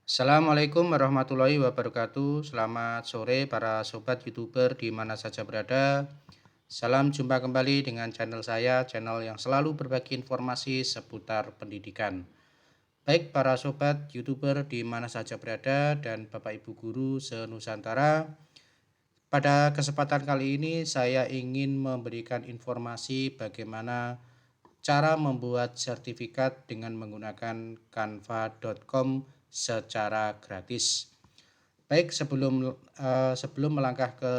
Assalamualaikum warahmatullahi wabarakatuh. Selamat sore para sobat YouTuber di mana saja berada. Salam jumpa kembali dengan channel saya, channel yang selalu berbagi informasi seputar pendidikan. Baik para sobat YouTuber di mana saja berada dan Bapak Ibu guru se-Nusantara. Pada kesempatan kali ini saya ingin memberikan informasi bagaimana cara membuat sertifikat dengan menggunakan canva.com secara gratis. Baik, sebelum melangkah ke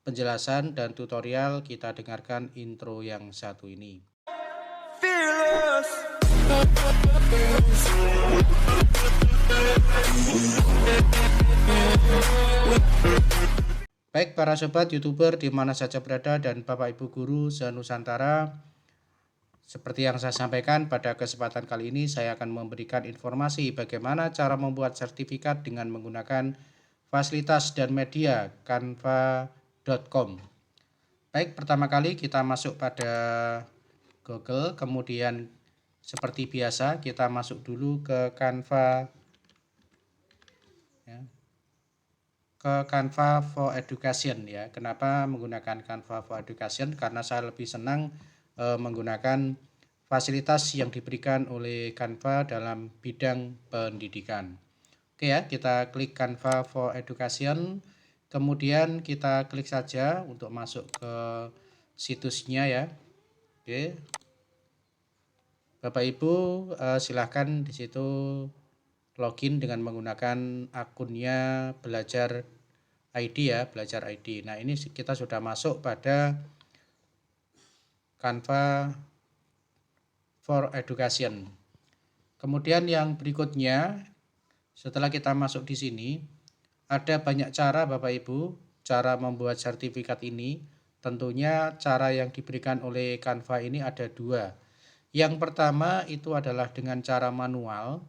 penjelasan dan tutorial, kita dengarkan intro yang satu ini. Fearless. Baik para sobat YouTuber di mana saja berada dan Bapak Ibu guru se-Nusantara, seperti yang saya sampaikan pada kesempatan kali ini saya akan memberikan informasi bagaimana cara membuat sertifikat dengan menggunakan fasilitas dan media canva.com. Baik, pertama kali kita masuk pada Google, kemudian seperti biasa kita masuk dulu ke Canva, ya, ke Canva for Education ya. Kenapa menggunakan Canva for Education? Karena saya lebih senang menggunakan fasilitas yang diberikan oleh Canva dalam bidang pendidikan. Oke ya, kita klik Canva for Education, kemudian kita klik saja untuk masuk ke situsnya ya. Oke, Bapak Ibu silahkan di situ login dengan menggunakan akunnya Belajar ID ya, Belajar ID. Nah ini kita sudah masuk pada Canva for Education. Kemudian yang berikutnya, setelah kita masuk di sini, ada banyak cara Bapak Ibu, cara membuat sertifikat ini. Tentunya cara yang diberikan oleh Canva ini ada dua. Yang pertama itu adalah dengan cara manual.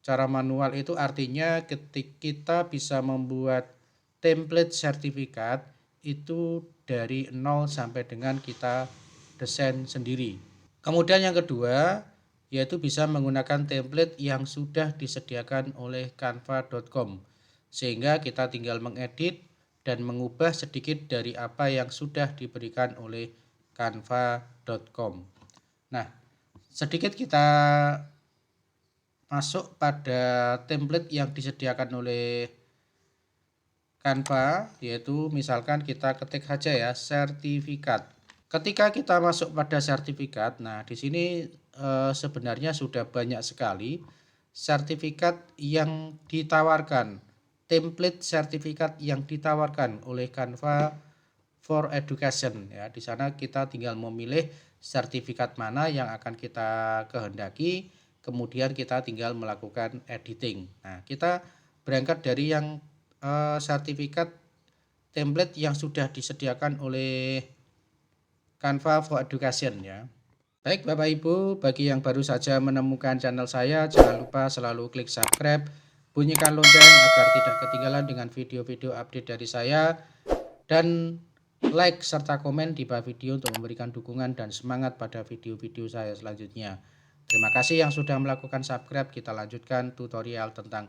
Cara manual itu artinya ketika kita bisa membuat template sertifikat itu dari 0 sampai dengan kita desain sendiri. Kemudian yang kedua yaitu bisa menggunakan template yang sudah disediakan oleh canva.com sehingga kita tinggal mengedit dan mengubah sedikit dari apa yang sudah diberikan oleh canva.com. Nah, sedikit kita masuk pada template yang disediakan oleh Canva, yaitu misalkan kita ketik saja ya sertifikat. Ketika kita masuk pada sertifikat, nah di sini sebenarnya sudah banyak sekali sertifikat yang ditawarkan, template sertifikat yang ditawarkan oleh Canva for Education ya. Di sana kita tinggal memilih sertifikat mana yang akan kita kehendaki, kemudian kita tinggal melakukan editing. Nah, kita berangkat dari yang sertifikat template yang sudah disediakan oleh Canva for Education ya. Baik Bapak Ibu, bagi yang baru saja menemukan channel saya, jangan lupa selalu klik subscribe, bunyikan lonceng agar tidak ketinggalan dengan video-video update dari saya, dan like serta komen di bawah video untuk memberikan dukungan dan semangat pada video-video saya selanjutnya. Terima kasih yang sudah melakukan subscribe. Kita lanjutkan tutorial tentang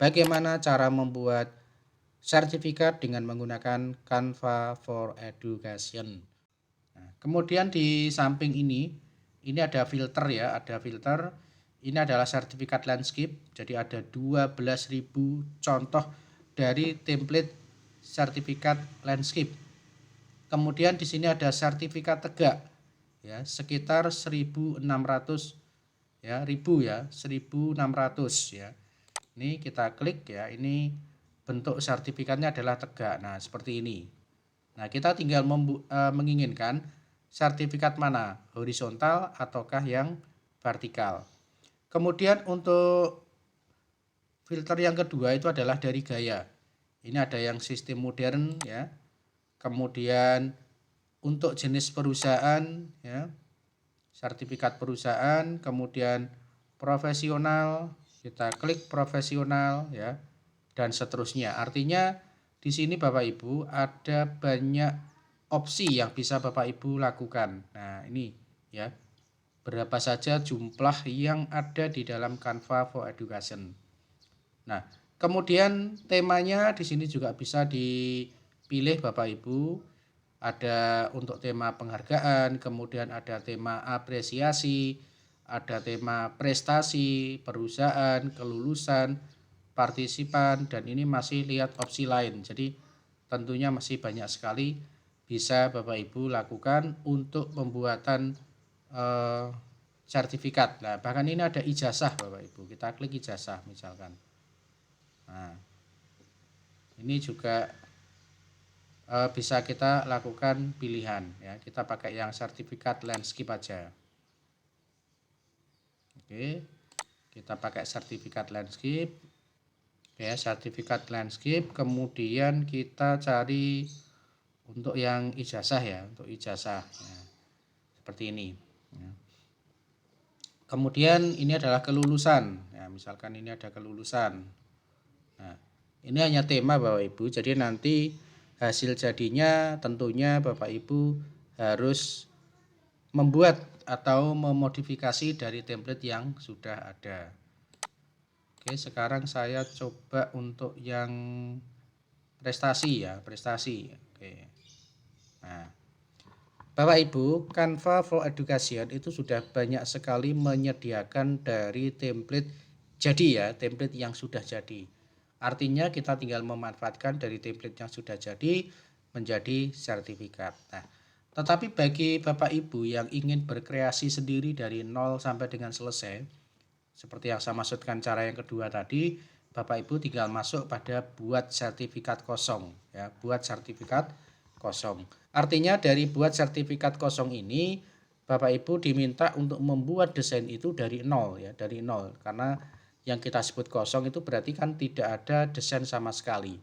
bagaimana cara membuat sertifikat dengan menggunakan Canva for Education. Nah, kemudian di samping ini ada filter ya, ada filter. Ini adalah sertifikat landscape. Jadi ada 12.000 contoh dari template sertifikat landscape. Kemudian di sini ada sertifikat tegak ya, sekitar 1.600 ya, 1.600 ya. Ini kita klik ya, ini bentuk sertifikatnya adalah tegak. Nah, seperti ini. Nah, kita tinggal menginginkan sertifikat mana, horizontal ataukah yang vertikal. Kemudian untuk filter yang kedua itu adalah dari gaya. Ini ada yang sistem modern ya. Kemudian untuk jenis perusahaan ya, sertifikat perusahaan, kemudian profesional, kita klik profesional ya, dan seterusnya. Artinya di sini Bapak Ibu ada banyak opsi yang bisa Bapak Ibu lakukan. Nah, ini ya. Berapa saja jumlah yang ada di dalam Canva for Education. Nah, kemudian temanya di sini juga bisa dipilih Bapak Ibu. Ada untuk tema penghargaan, kemudian ada tema apresiasi, ada tema prestasi, perusahaan, kelulusan, partisipan, dan ini masih lihat opsi lain. Jadi tentunya masih banyak sekali bisa Bapak Ibu lakukan untuk pembuatan eh, sertifikat. Nah, bahkan ini ada ijazah Bapak Ibu. Kita klik ijazah misalkan. Nah, ini juga bisa kita lakukan pilihan ya. Kita pakai yang sertifikat landscape aja. Oke. Kita pakai sertifikat landscape. Ya, sertifikat landscape, kemudian kita cari untuk yang ijazah ya, untuk ijazah. Ya, seperti ini. Ya. Kemudian ini adalah kelulusan. Ya, misalkan ini ada kelulusan. Nah, ini hanya tema Bapak Ibu. Jadi nanti hasil jadinya tentunya Bapak Ibu harus membuat atau memodifikasi dari template yang sudah ada. Oke, sekarang saya coba untuk yang prestasi ya, prestasi. Oke. Nah, Bapak Ibu, Canva for Education itu sudah banyak sekali menyediakan dari template jadi ya, template yang sudah jadi. Artinya kita tinggal memanfaatkan dari template yang sudah jadi menjadi sertifikat. Nah, tetapi bagi Bapak Ibu yang ingin berkreasi sendiri dari nol sampai dengan selesai, seperti yang saya maksudkan cara yang kedua tadi, Bapak Ibu tinggal masuk pada buat sertifikat kosong ya, buat sertifikat kosong. Artinya dari buat sertifikat kosong ini Bapak Ibu diminta untuk membuat desain itu dari nol ya, dari nol. Karena yang kita sebut kosong itu berarti kan tidak ada desain sama sekali.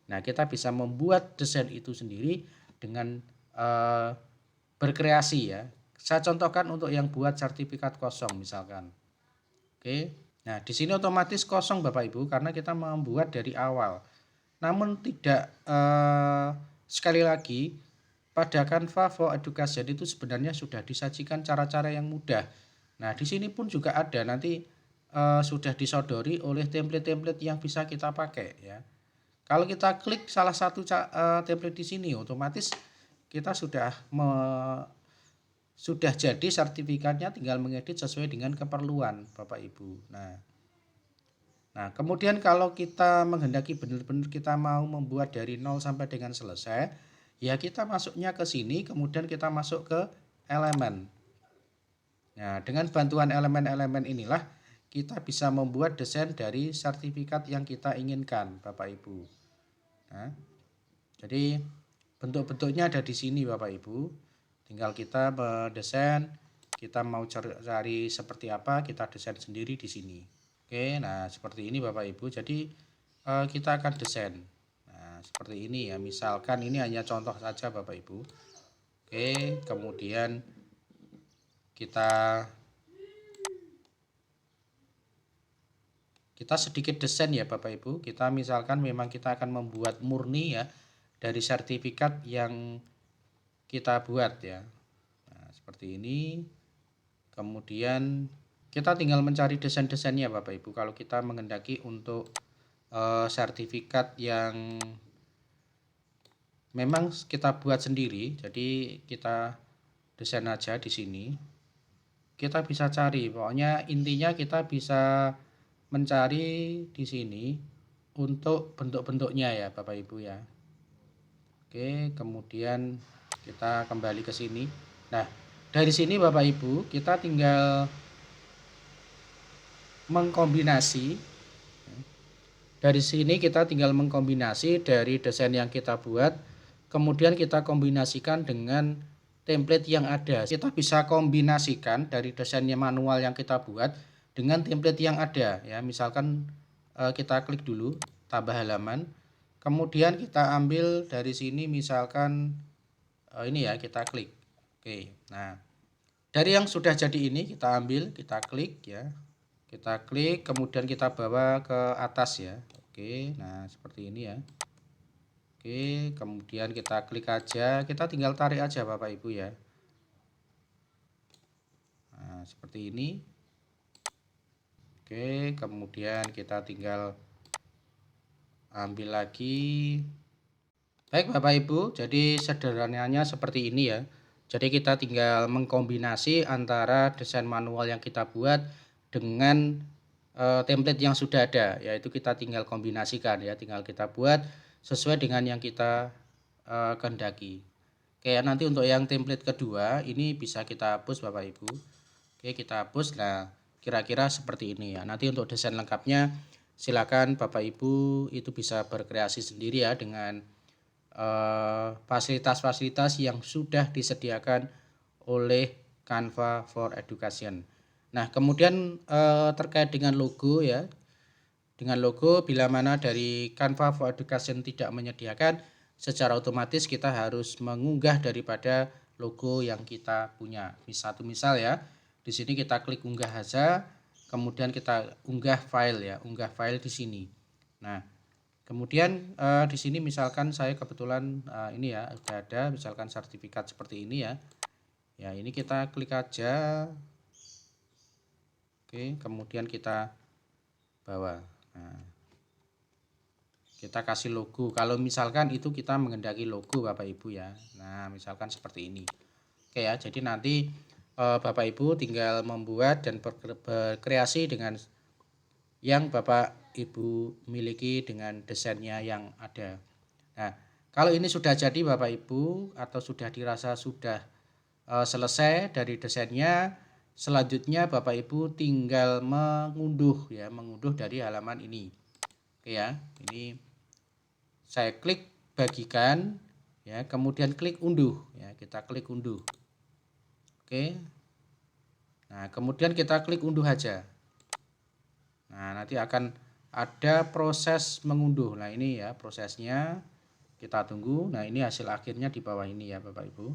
Nah, kita bisa membuat desain itu sendiri dengan eh, berkreasi ya. Saya contohkan untuk yang buat sertifikat kosong misalkan. Oke. Nah, di sini otomatis kosong Bapak Ibu karena kita membuat dari awal. Namun tidak sekali lagi pada Canva for Education itu sebenarnya sudah disajikan cara-cara yang mudah. Nah, di sini pun juga ada nanti sudah disodori oleh template-template yang bisa kita pakai ya. Kalau kita klik salah satu template di sini otomatis kita sudah jadi sertifikatnya, tinggal mengedit sesuai dengan keperluan Bapak Ibu. Nah, kemudian kalau kita menghendaki benar-benar kita mau membuat dari nol sampai dengan selesai, ya kita masuknya ke sini, kemudian kita masuk ke elemen. Nah, dengan bantuan elemen-elemen inilah kita bisa membuat desain dari sertifikat yang kita inginkan, Bapak Ibu. Nah, jadi bentuk-bentuknya ada di sini, Bapak Ibu. Tinggal kita mendesain, kita mau cari seperti apa, kita desain sendiri di sini. Oke, nah seperti ini Bapak Ibu. Jadi kita akan desain. Nah, seperti ini ya. Misalkan ini hanya contoh saja Bapak Ibu. Oke, kemudian kita sedikit desain ya Bapak Ibu. Kita misalkan memang kita akan membuat murni ya dari sertifikat yang kita buat ya. Nah, seperti ini. Kemudian kita tinggal mencari desain-desainnya Bapak Ibu. Kalau kita menghendaki untuk sertifikat yang memang kita buat sendiri, jadi kita desain aja di sini. Kita bisa cari, pokoknya intinya kita bisa mencari di sini untuk bentuk-bentuknya ya Bapak Ibu ya. Oke, kemudian kita kembali ke sini. Nah, dari sini Bapak Ibu kita tinggal mengkombinasi. Dari sini kita tinggal mengkombinasi dari desain yang kita buat, kemudian kita kombinasikan dengan template yang ada. Kita bisa kombinasikan dari desainnya manual yang kita buat dengan template yang ada ya. Misalkan kita klik dulu tambah halaman, kemudian kita ambil dari sini misalkan ini ya, kita klik. Oke. Nah, dari yang sudah jadi ini kita ambil, kita klik ya. Kita klik, kemudian kita bawa ke atas ya. Oke, nah seperti ini ya. Oke, kemudian kita klik aja, kita tinggal tarik aja Bapak Ibu ya. Nah, seperti ini. Oke, kemudian kita tinggal ambil lagi. Baik Bapak Ibu, jadi sederhananya seperti ini ya. Jadi kita tinggal mengkombinasi antara desain manual yang kita buat dengan template yang sudah ada, yaitu kita tinggal kombinasikan ya, tinggal kita buat sesuai dengan yang kita kehendaki. Oke, nanti untuk yang template kedua ini bisa kita hapus Bapak Ibu. Oke, kita hapus. Nah, kira-kira seperti ini ya. Nanti untuk desain lengkapnya silakan Bapak Ibu itu bisa berkreasi sendiri ya dengan fasilitas-fasilitas yang sudah disediakan oleh Canva for Education. Nah, kemudian terkait dengan logo ya. Dengan logo bila mana dari Canva for Education tidak menyediakan, secara otomatis kita harus mengunggah daripada logo yang kita punya. Misal ya, di sini kita klik unggah saja, kemudian kita unggah file ya, unggah file di sini. Nah, kemudian di sini misalkan saya kebetulan ini ya sudah ada misalkan sertifikat seperti ini ya. Ya, ini kita klik aja. Oke, kemudian kita bawa. Nah, kita kasih logo. Kalau misalkan itu kita menghendaki logo Bapak Ibu ya. Nah, misalkan seperti ini. Oke ya, jadi nanti Bapak Ibu tinggal membuat dan berkreasi dengan yang Bapak Ibu miliki dengan desainnya yang ada. Nah, kalau ini sudah jadi Bapak Ibu atau sudah dirasa sudah selesai dari desainnya, selanjutnya Bapak Ibu tinggal mengunduh ya, mengunduh dari halaman ini. Oke ya, ini saya klik bagikan ya, kemudian klik unduh ya, kita klik unduh. Oke. Nah, kemudian kita klik unduh aja. Nah, nanti akan ada proses mengunduh. Nah, ini ya prosesnya. Kita tunggu. Nah, ini hasil akhirnya di bawah ini ya Bapak Ibu.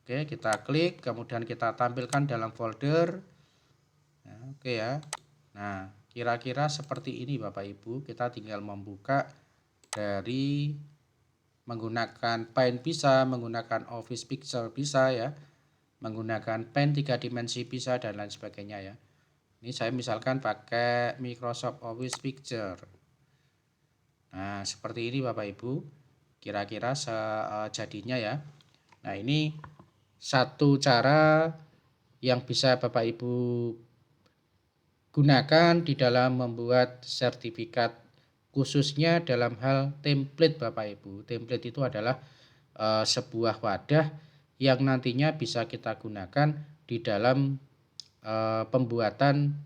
Oke, kita klik, kemudian kita tampilkan dalam folder. Ya, oke ya. Nah, kira-kira seperti ini Bapak Ibu. Kita tinggal membuka dari menggunakan Paint bisa, menggunakan Office Picture bisa ya, menggunakan Paint 3 dimensi bisa dan lain sebagainya ya. Ini saya misalkan pakai Microsoft Office Picture. Nah, seperti ini Bapak Ibu. Kira-kira jadinya ya. Nah, ini satu cara yang bisa Bapak Ibu gunakan di dalam membuat sertifikat, khususnya dalam hal template Bapak Ibu. Template itu adalah sebuah wadah yang nantinya bisa kita gunakan di dalam pembuatan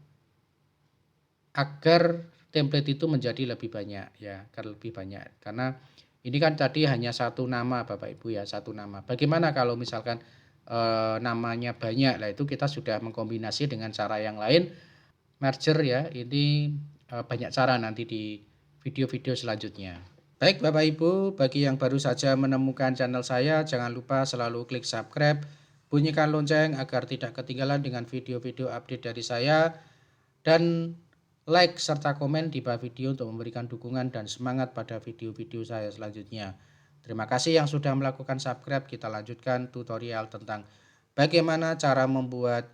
agar template itu menjadi lebih banyak ya, lebih banyak. Karena ini kan tadi hanya satu nama Bapak Ibu ya, satu nama. Bagaimana kalau misalkan namanya banyak? Lah itu kita sudah mengkombinasi dengan cara yang lain, merger ya. Ini banyak cara nanti di video-video selanjutnya. Baik Bapak Ibu, bagi yang baru saja menemukan channel saya, jangan lupa selalu klik subscribe, bunyikan lonceng agar tidak ketinggalan dengan video-video update dari saya, dan like serta komen di bawah video untuk memberikan dukungan dan semangat pada video-video saya selanjutnya. Terima kasih yang sudah melakukan subscribe. Kita lanjutkan tutorial tentang bagaimana cara membuat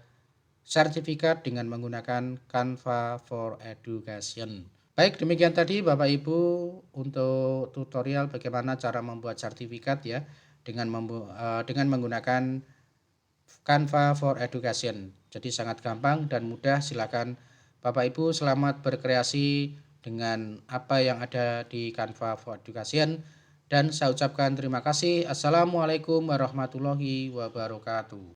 sertifikat dengan menggunakan Canva for Education. Baik, demikian tadi Bapak Ibu untuk tutorial bagaimana cara membuat sertifikat ya dengan menggunakan Canva for Education. Jadi sangat gampang dan mudah. Silakan Bapak Ibu selamat berkreasi dengan apa yang ada di Canva for Education, dan saya ucapkan terima kasih. Assalamualaikum warahmatullahi wabarakatuh.